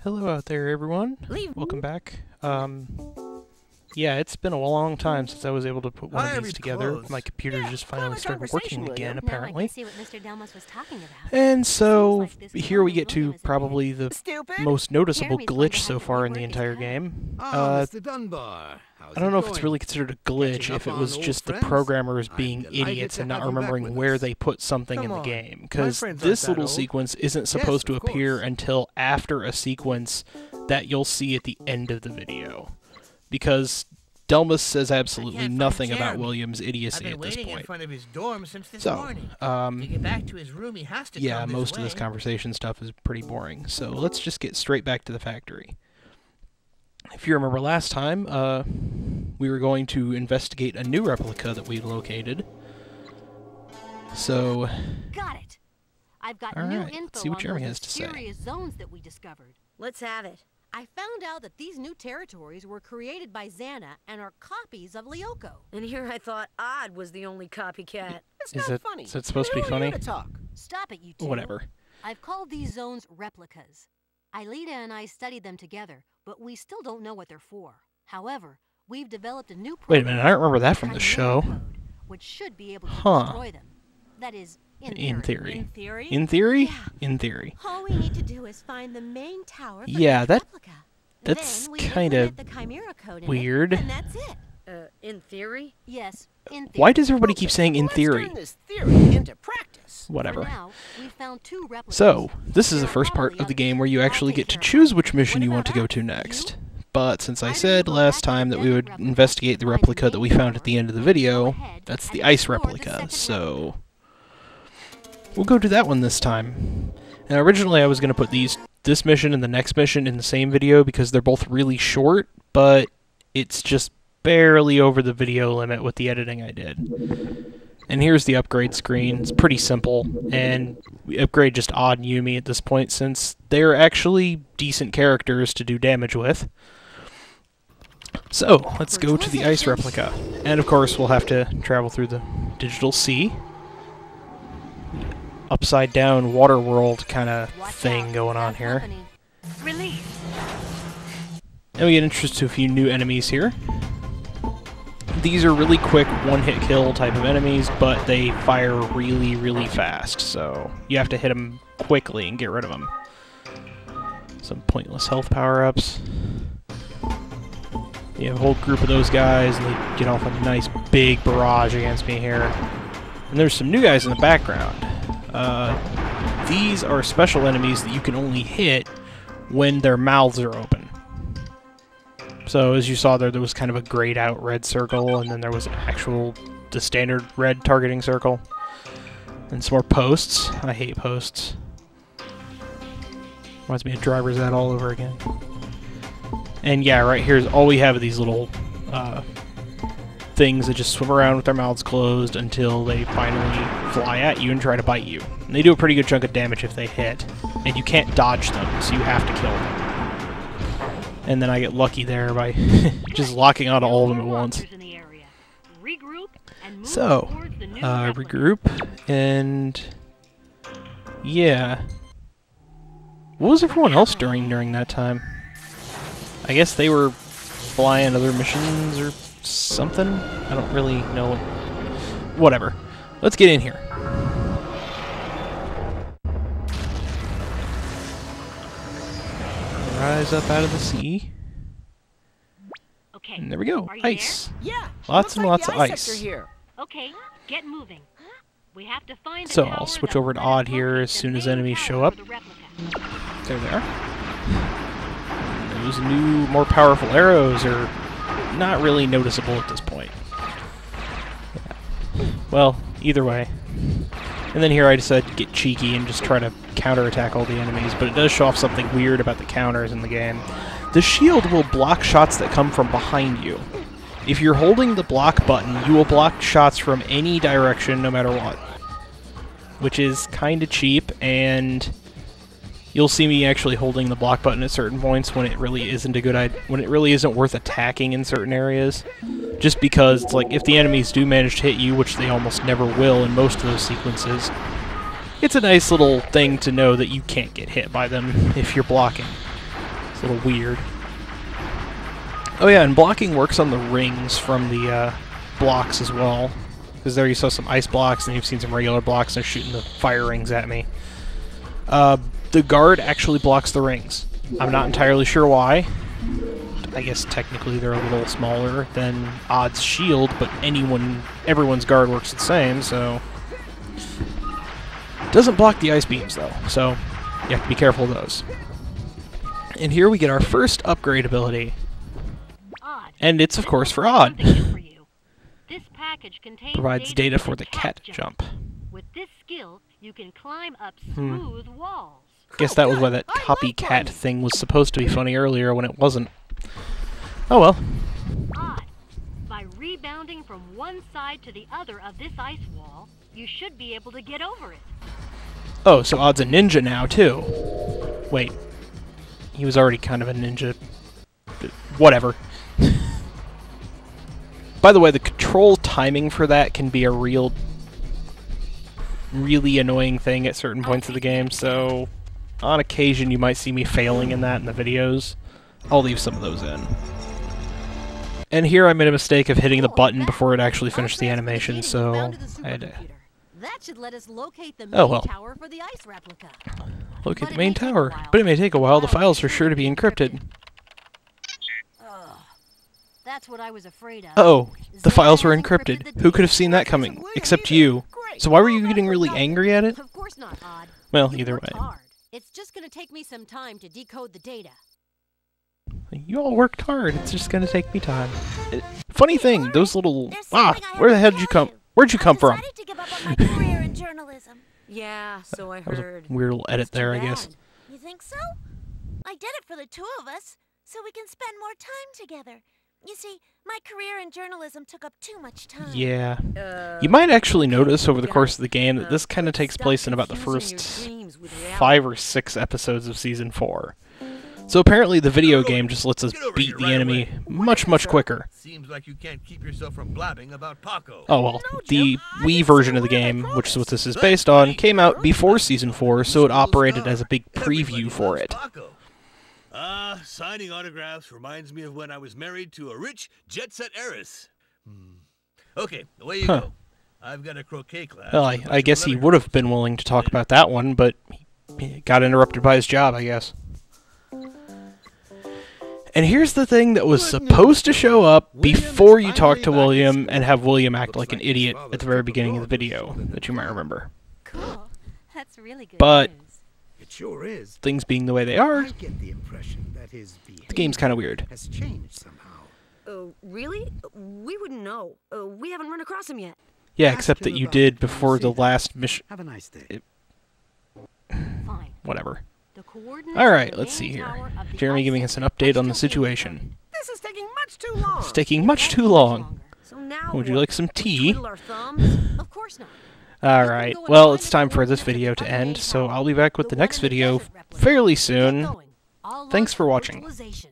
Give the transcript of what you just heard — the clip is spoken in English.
Hello out there, everyone. Welcome back. Yeah, it's been a long time since I was able to put one of these together. My computer just finally started working again, apparently. And so, here we get to probably the most noticeable glitch so far in the entire game. I don't know if it's really considered a glitch, if it was just the programmers being idiots and not remembering where they put something in the game. Because this little sequence isn't supposed to appear until after a sequence that you'll see at the end of the video. Because Delmas says absolutely nothing about William's idiocy at this point. Yeah, most of this conversation stuff is pretty boring, so let's just get straight back to the factory. If you remember last time, we were going to investigate a new replica that we located. So, got it. I've got all new right, info let's see what on Jeremy those has to say. mysterious zones that we discovered. Let's have it. I found out that these new territories were created by Xana and are copies of Lyoko. And here I thought Odd was the only copycat. Is it supposed to be funny? Stop it, you two. Whatever. I've called these zones replicas. Aelita and I studied them together, but we still don't know what they're for. However, we've developed a new Wait a minute, I don't remember that from the show. code, which should be able to destroy them. That is, In theory. In theory? In theory? Yeah. In theory. All we need to do is find the main tower for Yeah, each that- replica. that's Then we kinda implement the Chimera code in weird. It, and that's it. In theory? Yes, in theory. Why does everybody keep saying in theory? Let's turn this theory into practice. Whatever. For now, we found two replicas. So, this is the first part of the game where you actually get to choose which mission you want to go to next. But since I said last time that we would investigate the replica that we found at the end of the video, that's the ice replica, so we'll go to that one this time. Now originally I was going to put this mission and the next mission in the same video because they're both really short, but it's just barely over the video limit with the editing I did. And here's the upgrade screen. It's pretty simple, and we upgrade just Odd and Yumi at this point since they're actually decent characters to do damage with. So, let's go to the ice replica. And of course, we'll have to travel through the digital sea. Upside down water world kind of thing going on here. Release. And we get introduced to a few new enemies here. These are really quick one-hit kill type of enemies, but they fire really, really fast, so you have to hit them quickly and get rid of them. Some pointless health power-ups. You have a whole group of those guys, and they get off a nice big barrage against me here. And there's some new guys in the background. These are special enemies that you can only hit when their mouths are open. So as you saw there was kind of a grayed out red circle, and then there was the standard red targeting circle. And some more posts. I hate posts. Reminds me of Driver's Ed all over again. And yeah, right here's all we have of these little things that just swim around with their mouths closed until they finally fly at you and try to bite you. And they do a pretty good chunk of damage if they hit. And you can't dodge them, so you have to kill them. And then I get lucky there by just locking onto all of them at once. So, regroup, and yeah. What was everyone else doing during that time? I guess they were flying other missions or something? I don't really know. Whatever. Let's get in here. Rise up out of the sea. Okay. And there we go. Ice. Yeah. Lots and lots of ice. ice. Here. Okay, get moving. We have to find So I'll switch over to Odd here as soon as enemies show up. There they are. Those new, more powerful arrows are not really noticeable at this point. Yeah. Well, either way. And then here I decided to get cheeky and just try to counterattack all the enemies, but it does show off something weird about the counters in the game. The shield will block shots that come from behind you. If you're holding the block button, you will block shots from any direction no matter what. Which is kinda cheap, and you'll see me actually holding the block button at certain points when it really isn't a good idea, when it really isn't worth attacking in certain areas. Just because, it's like, if the enemies do manage to hit you, which they almost never will in most of those sequences, it's a nice little thing to know that you can't get hit by them if you're blocking. a little weird. Oh yeah, and blocking works on the rings from the blocks as well. Because there you saw some ice blocks, and you've seen some regular blocks, and they're shooting the fire rings at me. The guard actually blocks the rings. I'm not entirely sure why. I guess technically they're a little smaller than Odd's shield, but everyone's guard works the same, so... Doesn't block the ice beams, though, so you have to be careful of those. And here we get our first upgrade ability. And it's, of course, for Odd. This package contains Provides data for the cat jump. With this skill, you can climb up smooth walls. Guess that was why that copycat thing was supposed to be funny earlier when it wasn't. Oh well. Odd. By rebounding from one side to the other of this ice wall, you should be able to get over it. Oh, so Odd's a ninja now, too. Wait. He was already kind of a ninja. Whatever. By the way, the control timing for that can be a really annoying thing at certain points of the game, so on occasion you might see me failing in that in the videos. I'll leave some of those in. And here I made a mistake of hitting the button before it actually finished the animation, so I had to... That should let us locate the main tower for the ice replica. Locate the main tower, but it may take a while. The files are sure to be encrypted. That's what I was afraid of. Oh, the files were encrypted. Who could have seen that coming? Except you. So why were you getting really angry at it? Of course not, Odd. Well, either way. It's just going to take me some time to decode the data. You all worked hard. It's just going to take me time. Funny thing, those little... where the hell did you come... Where'd you come from? I decided to give up on my career in journalism. Yeah, so I That was heard. a weird little edit there, I guess. You think so? I did it for the two of us, so we can spend more time together. You see, my career in journalism took up too much time. Yeah. You might actually notice over the course of the game that this kind of takes place in about the first 5 or 6 episodes of Season 4. So apparently the video game just lets us beat the enemy much, much quicker. Seems like you can't keep yourself from blabbing about Paco. Oh well, the Wii version of the game, which is what this is based on, came out before Season 4, so it operated as a big preview for it. Signing autographs reminds me of when I was married to a rich jet-set heiress. Okay, away you go. I've got a croquet class. Well, I guess he would have been willing to talk about that one, but he got interrupted by his job, I guess. And here's the thing that was supposed to show up before you talk to William and have William act like an idiot at the very beginning of the video, that you might remember. Cool. That's really good But news. It sure is. Things being the way they are, I get the impression that his behavior the game's kind of weird. has changed somehow. Oh, really? We wouldn't know. We haven't run across him yet. Yeah, except that you did before the last mission. Have a nice day. Fine. Whatever. The coordinates Alright, of the let's see main here. tower of the Jeremy ice giving us an replica update on the still being situation. This is taking much too long. It's taking much too long. So now Would you what? like some We tea? twiddle our thumbs? Of course not. Alright, well, it's time for this video to end, so I'll be back with the next video fairly soon. Thanks for watching. Virtualization.